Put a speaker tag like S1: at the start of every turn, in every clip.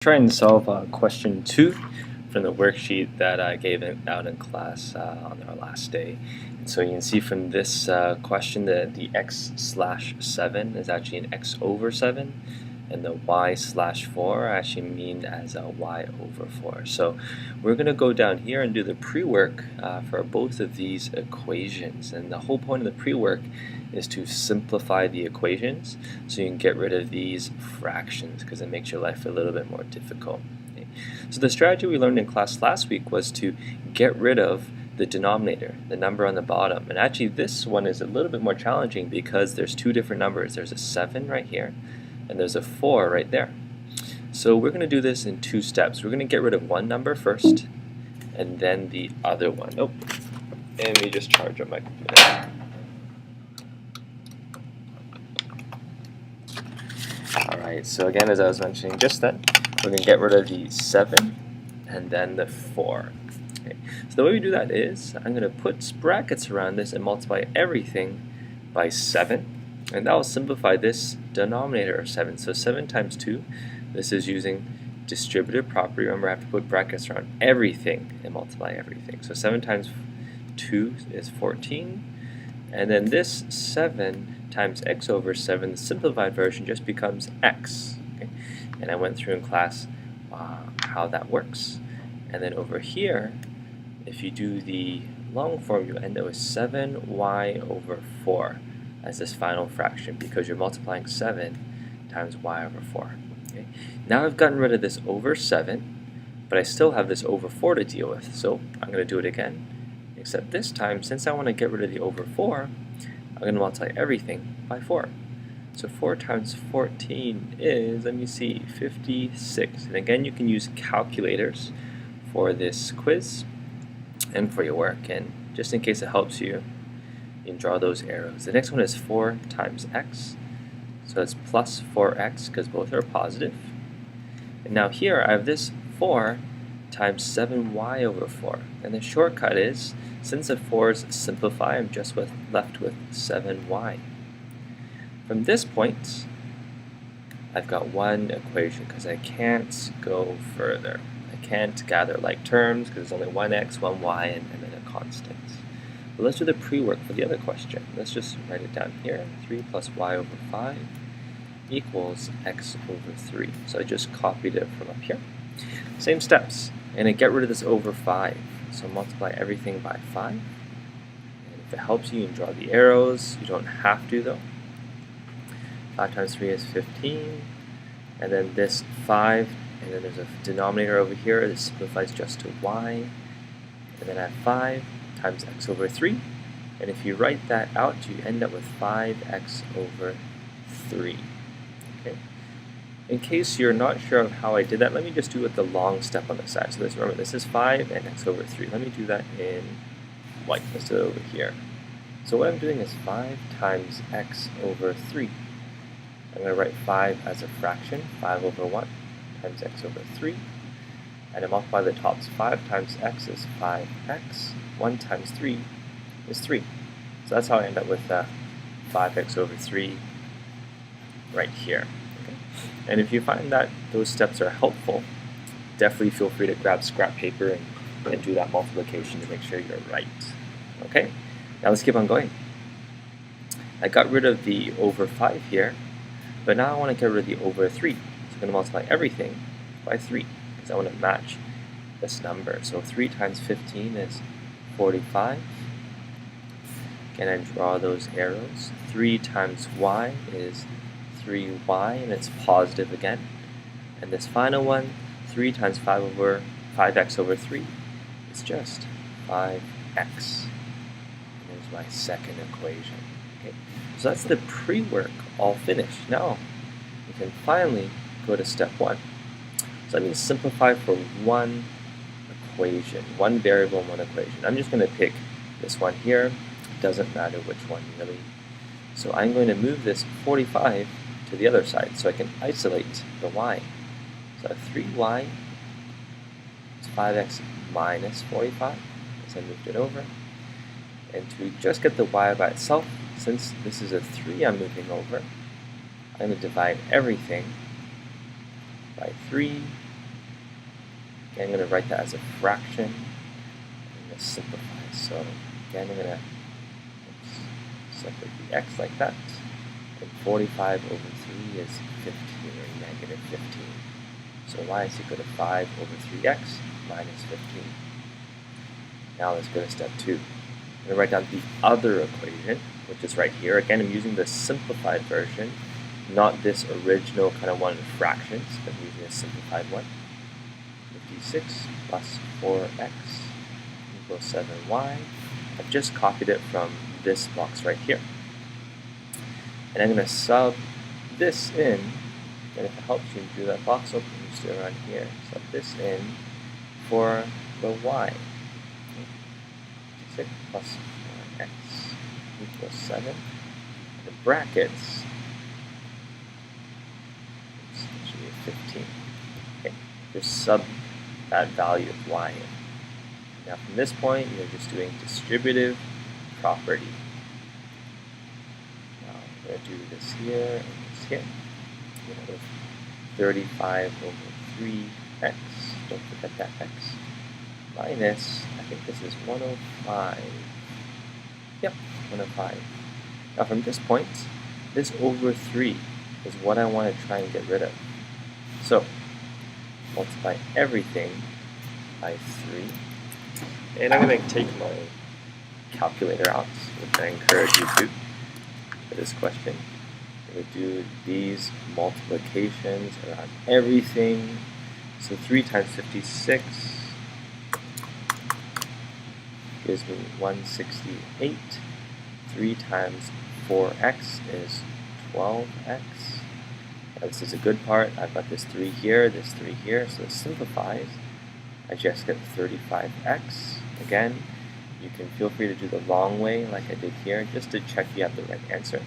S1: Try and solve question 2 from the worksheet that I gave out in class on our last day. And so you can see from this question that the x/7 is actually an x over 7, and the y/4 actually mean as a y over 4. So we're going to go down here and do the pre-work for both of these equations. And the whole point of the pre-work is to simplify the equations so you can get rid of these fractions because it makes your life a little bit more difficult. Okay? So the strategy we learned in class last week was to get rid of the denominator, the number on the bottom. And actually this one is a little bit more challenging because there's two different numbers. There's a 7 right here and there's a 4 right there. So we're going to do this in two steps. We're going to get rid of one number first and then the other one. Oh, and let me just charge up my computer. Alright, so again, as I was mentioning just then, we're going to get rid of the 7 and then the 4. Okay. So the way we do that is, I'm going to put brackets around this and multiply everything by 7. And that will simplify this denominator of 7. So 7 times 2, this is using distributive property. Remember, I have to put brackets around everything and multiply everything. So 7 times 2 is 14. And then this 7 times x over 7, the simplified version just becomes x. Okay? And I went through in class how that works. And then over here, if you do the long form, you end up with 7y over 4 as this final fraction because you're multiplying 7 times y over 4. Okay? Now I've gotten rid of this over 7, but I still have this over 4 to deal with. So I'm going to do it again, except this time, since I want to get rid of the over 4, I'm going to multiply everything by 4. So 4 times 14 is, let me see, 56. And again, you can use calculators for this quiz and for your work. And just in case it helps you, you can draw those arrows. The next one is 4 times x. So it's plus 4x because both are positive. And now here I have this 4 times 7y over 4. And the shortcut is, since the 4's simplify, I'm just left with 7y. From this point, I've got one equation because I can't go further. I can't gather like terms because there's only one x, one y, and then a constant. But let's do the pre-work for the other question. Let's just write it down here. 3 plus y over 5 equals x over 3. So I just copied it from up here. Same steps. And I get rid of this over 5. So multiply everything by 5. And if it helps you, you can draw the arrows. You don't have to though. 5 times 3 is 15. And then this 5, and then there's a denominator over here. This simplifies just to y. And then I have 5 times x over 3. And if you write that out, you end up with 5x over 3. Okay. In case you're not sure of how I did that, let me just do it the long step on the side. So remember, this is 5 and x over 3. Let me do that in white. Let's do it over here. So what I'm doing is 5 times x over 3. I'm going to write 5 as a fraction, 5 over 1 times x over 3. And I multiply the tops. 5 times x is 5x. 1 times 3 is 3. So that's how I end up with 5x over 3 right here. And if you find that those steps are helpful, definitely feel free to grab scrap paper and do that multiplication to make sure you're right. Okay, now let's keep on going. I got rid of the over 5 here, but now I want to get rid of the over 3. So I'm going to multiply everything by 3 because I want to match this number. So 3 times 15 is 45. Again, I draw those arrows. 3 times y is 3y, and it's positive again. And this final one, 3 times 5x over 3, is just 5x. And there's my second equation. Okay. So that's the pre-work all finished. Now we can finally go to step 1. So I'm going to simplify for one equation, one variable and one equation. I'm just going to pick this one here. It doesn't matter which one really. So I'm going to move this 45 to the other side so I can isolate the y. So I have 3y is 5x minus 45 as I moved it over. And to just get the y by itself, since this is a 3 I'm moving over, I'm going to divide everything by 3 Okay, I'm going to write that as a fraction. I'm going to simplify. So again, I'm going to separate the x like that. And 45 over 3 is 15, or negative 15. So y is equal to 5 over 3x minus 15. Now let's go to step 2. I'm going to write down the other equation, which is right here. Again, I'm using the simplified version, not this original kind of one in fractions, but I'm using a simplified one. 56 plus 4x equals 7y. I've just copied it from this box right here. And I'm going to sub this in, and if it helps you do that box open, just do it around here. Sub this in for the y. 6 plus 4x equals 7. The brackets, it should be 15. Okay, just sub that value of y in. Now from this point, you're just doing distributive property. Now I'm going to do this here and this here. With 35 over 3x, don't forget that x, minus, I think this is 105. Yep, 105. Now from this point, this over 3 is what I want to try and get rid of. So, multiply everything by 3. And I'm going to take my calculator out, which I encourage you to for this question. I'm going to do these multiplications around everything. So 3 times 56 gives me 168. 3 times 4x is 12x. Now this is a good part. I've got this 3 here, this 3 here, so it simplifies. I just get 35x. Again, you can feel free to do the long way like I did here, just to check you have the right answer.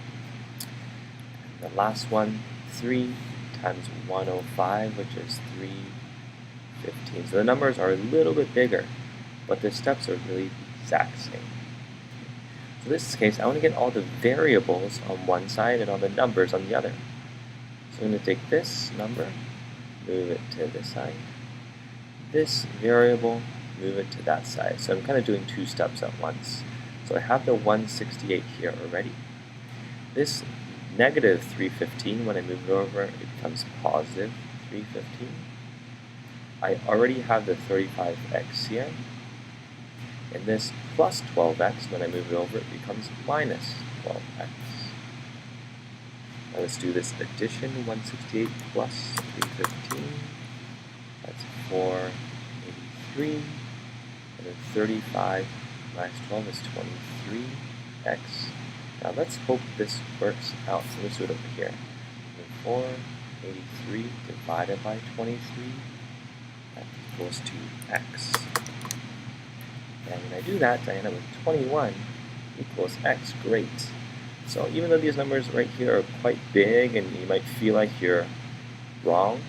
S1: And the last one, 3 times 105, which is 315. So the numbers are a little bit bigger, but the steps are really the exact same. So in this case, I want to get all the variables on one side and all the numbers on the other. So I'm going to take this number, move it to this side. This variable, move it to that side. So I'm kind of doing 2 steps at once. So I have the 168 here already. This negative 315, when I move it over, it becomes positive 315. I already have the 35x here. And this plus 12x, when I move it over, it becomes minus 12x. Now let's do this addition, 168 plus 315. That's 483. And then 35 minus 12 is 23x. Now let's hope this works out. So let's do it over here. 483 divided by 23, that equals to x. And when I do that, I end up with 21 equals x. Great. So even though these numbers right here are quite big and you might feel like you're wrong,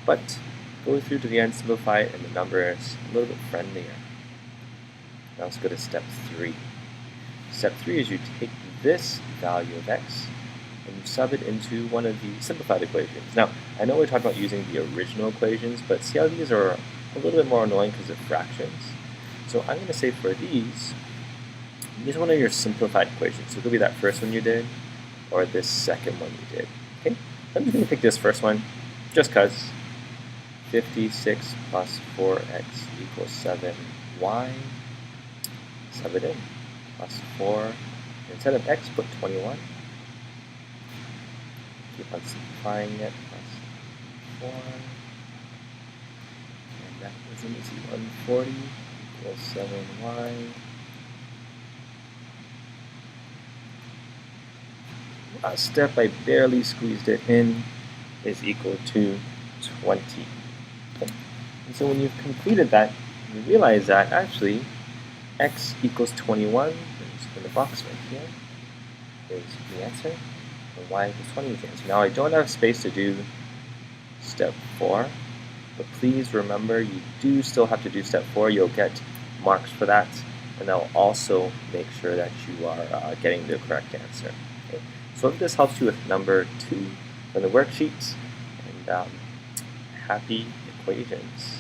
S1: but go through to the end, simplify it, and the number is a little bit friendlier. Now let's go to step 3. Step 3 is you take this value of x and you sub it into one of the simplified equations. Now, I know we're talking about using the original equations, but see how these are a little bit more annoying because of fractions. So I'm going to say for these, use one of your simplified equations. So it could be that first one you did, or this second one you did. Okay, I'm just going to pick this first one, just because 56 plus 4x equals 7y. Sub it in, plus 4. Instead of x, put 21. Keep on simplifying it, plus 4. And that was an easy 140 equals 7y. Last step, I barely squeezed it in, is equal to 20. Okay. And so when you've completed that, you realize that actually x equals 21, in the box right here, is the answer, and y equals 20 is the answer. Now I don't have space to do step 4, but please remember you do still have to do step 4. You'll get marks for that, and that'll also make sure that you are getting the correct answer. Okay. So if this helps you with number 2 from the worksheet, and happy equations.